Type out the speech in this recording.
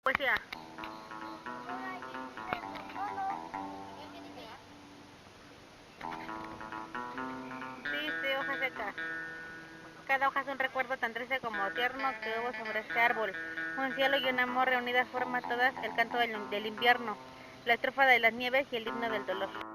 Poesía. Sí, hoja seca. Cada hoja es un recuerdo tan triste como tierno que hubo sobre este árbol. Un cielo y un amor reunidas forman todas el canto del invierno, la estrofa de las nieves y el himno del dolor.